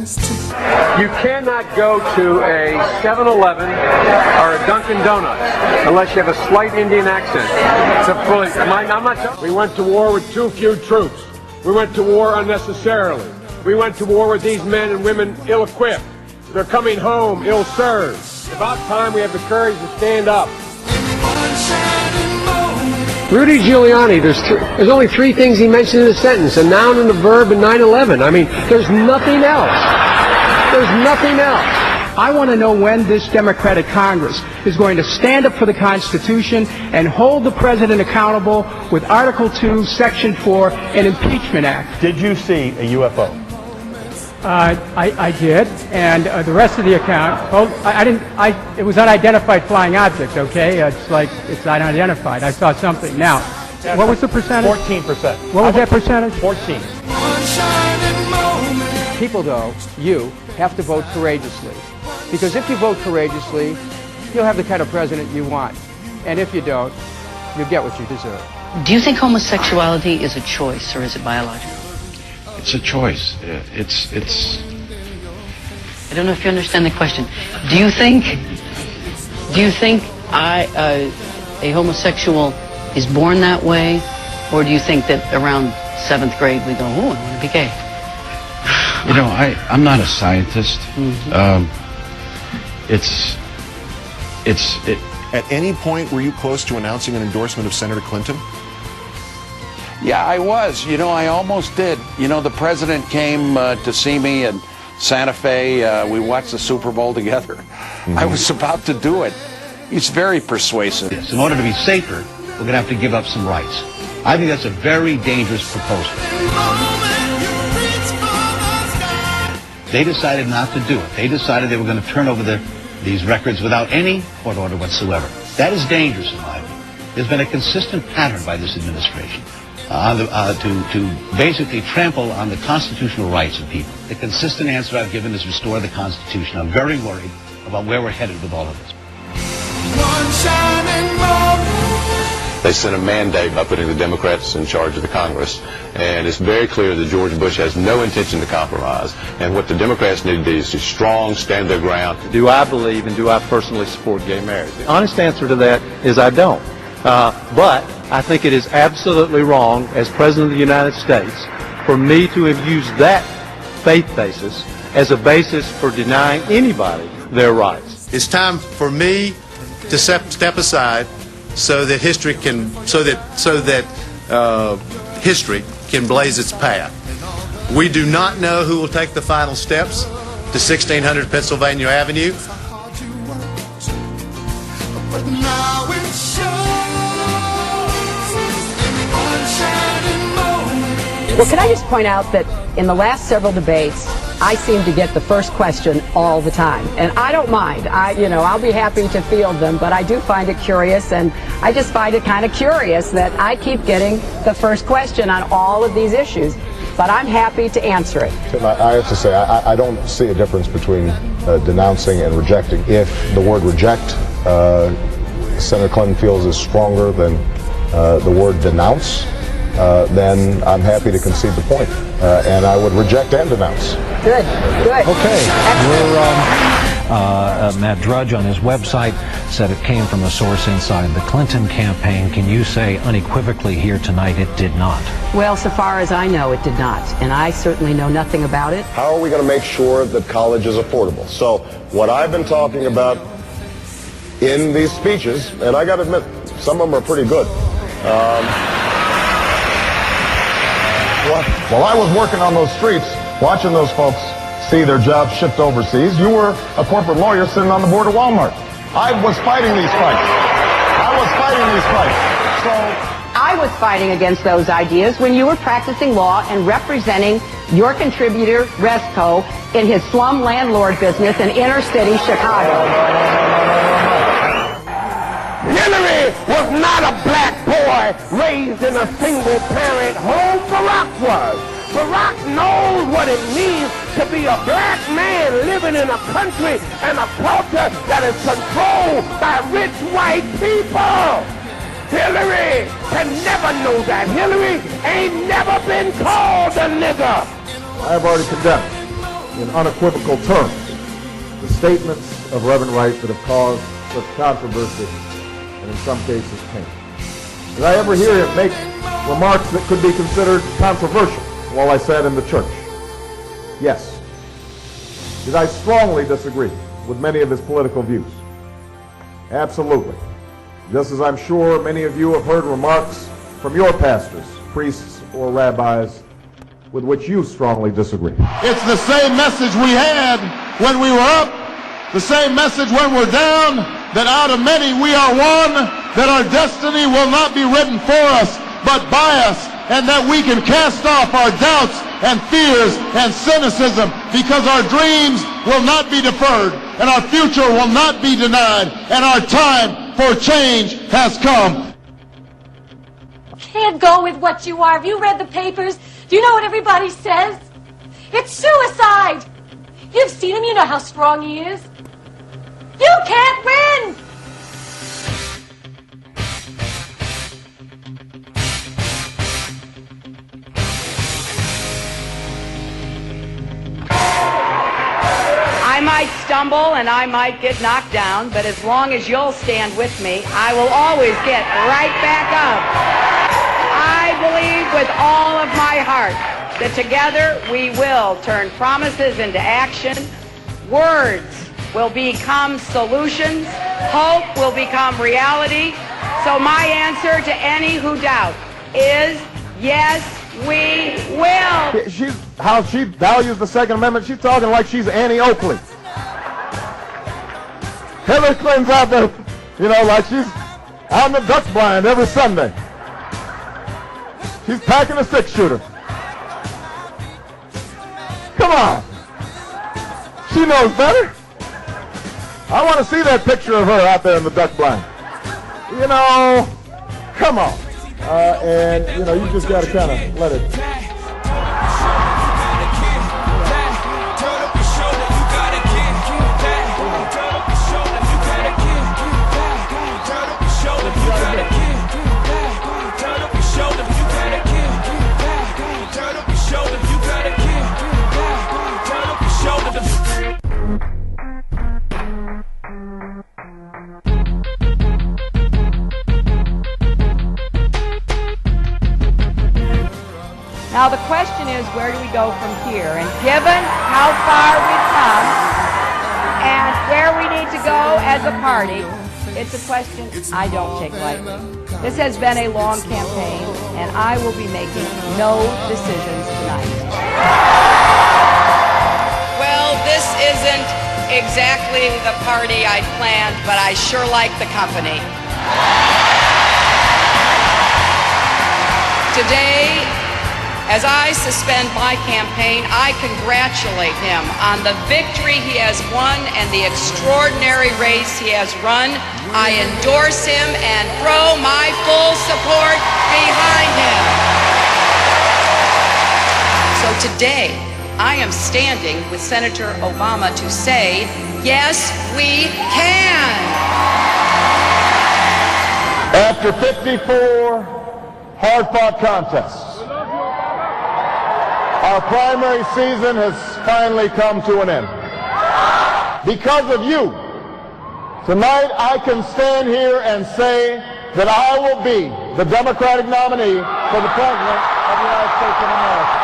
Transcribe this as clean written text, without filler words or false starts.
You cannot go to a 7-Eleven or a Dunkin' Donuts unless you have a slight Indian accent. I'm not. We went to war with too few troops. We went to war unnecessarily. We went to war with these men and women ill-equipped. They're coming home ill-served. It's about time we have the courage to stand up. Rudy Giuliani, there's only three things he mentioned in a sentence, a noun and a verb and 9/11. I mean, there's nothing else. There's nothing else. I want to know when this Democratic Congress is going to stand up for the Constitution and hold the President accountable with Article 2, Section 4, and Impeachment Act. Did you see a UFO? I did, and the rest of the account, I didn't, it was unidentified flying object, okay? It's unidentified. I saw something. Now, what was the percentage? 14%. What was that percentage? 14. People, though, you have to vote courageously. Because if you vote courageously, you'll have the kind of president you want. And if you don't, you get what you deserve. Do you think homosexuality is a choice, or is it biological? It's a choice. It's. I don't know if you understand the question. Do you think a homosexual is born that way, or do you think that around 7th grade we go, oh, I want to be gay? You know, I'm not a scientist. Mm-hmm. At any point, were you close to announcing an endorsement of Senator Clinton? Yeah, I was. You know, I almost did. You know, the president came to see me in Santa Fe. We watched the Super Bowl together. Mm-hmm. I was about to do it. He's very persuasive. Yes, in order to be safer, we're going to have to give up some rights. I think that's a very dangerous proposal. They decided not to do it. They decided they were going to turn over these records without any court order whatsoever. That is dangerous in my view. There's been a consistent pattern by this administration to basically trample on the constitutional rights of people. The consistent answer I've given is restore the Constitution. I'm very worried about where we're headed with all of this. They sent a mandate by putting the Democrats in charge of the Congress, and it's very clear that George Bush has no intention to compromise, and what the Democrats need to do is to stand their ground. Do I believe and do I personally support gay marriage? The honest answer to that is I don't. But I think it is absolutely wrong as President of the United States for me to have used that faith basis as a basis for denying anybody their rights. It's time for me to step aside so that history can history can blaze its path. We do not know who will take the final steps to 1600 Pennsylvania Avenue. Well, can I just point out that in the last several debates, I seem to get the first question all the time, and I don't mind. I'll be happy to field them, but I do find it curious, and I just find it kind of curious that I keep getting the first question on all of these issues, but I'm happy to answer it. I have to say, I don't see a difference between denouncing and rejecting. If the word reject, Senator Clinton feels is stronger than the word denounce, then I'm happy to concede the point, and I would reject and denounce. Good. Okay. Matt Drudge on his website said it came from a source inside the Clinton campaign. Can you say unequivocally here tonight it did not? Well, so far as I know, it did not, and I certainly know nothing about it. How are we going to make sure that college is affordable? So what I've been talking about in these speeches, and I got to admit, some of them are pretty good. While I was working on those streets, watching those folks see their jobs shipped overseas, you were a corporate lawyer sitting on the board of Walmart. I was fighting these fights. I was fighting against those ideas when you were practicing law and representing your contributor, Resco, in his slum landlord business in inner city Chicago. Hillary was not a black boy raised in a single-parent home. Barack was. Barack knows what it means to be a black man living in a country and a culture that is controlled by rich white people. Hillary can never know that. Hillary ain't never been called a nigger. I have already condemned in unequivocal terms the statements of Reverend Wright that have caused such controversy and in some cases pain. Did I ever hear him make remarks that could be considered controversial while I sat in the church? Yes. Did I strongly disagree with many of his political views? Absolutely. Just as I'm sure many of you have heard remarks from your pastors, priests, or rabbis with which you strongly disagree. It's the same message we had when we were up, the same message when we're down, that out of many we are one, that our destiny will not be written for us, but by us, and that we can cast off our doubts and fears and cynicism, because our dreams will not be deferred, and our future will not be denied, and our time for change has come. Can't go with what you are. Have you read the papers? Do you know what everybody says? It's suicide. You've seen him. You know how strong he is. You can't win. I might stumble and I might get knocked down, but as long as you'll stand with me, I will always get right back up. I believe with all of my heart that together we will turn promises into action, words will become solutions, hope will become reality. So my answer to any who doubt is yes, we will. How she values the Second Amendment, she's talking like she's Annie Oakley. Hillary Clinton's out there, you know, like she's out in the duck blind every Sunday. She's packing a six-shooter. Come on. She knows better. I want to see that picture of her out there in the duck blind. You know, come on. And, you know, you just got to kind of let it. Now the question is, where do we go from here? And given how far we've come and where we need to go as a party, it's a question I don't take lightly. This has been a long campaign, and I will be making no decisions tonight. Well, this isn't exactly the party I'd planned, but I sure like the company. Today, as I suspend my campaign, I congratulate him on the victory he has won and the extraordinary race he has run. I endorse him and throw my full support behind him. So today, I am standing with Senator Obama to say, yes, we can. After 54 hard-fought contests, our primary season has finally come to an end. Because of you, tonight I can stand here and say that I will be the Democratic nominee for the President of the United States of America.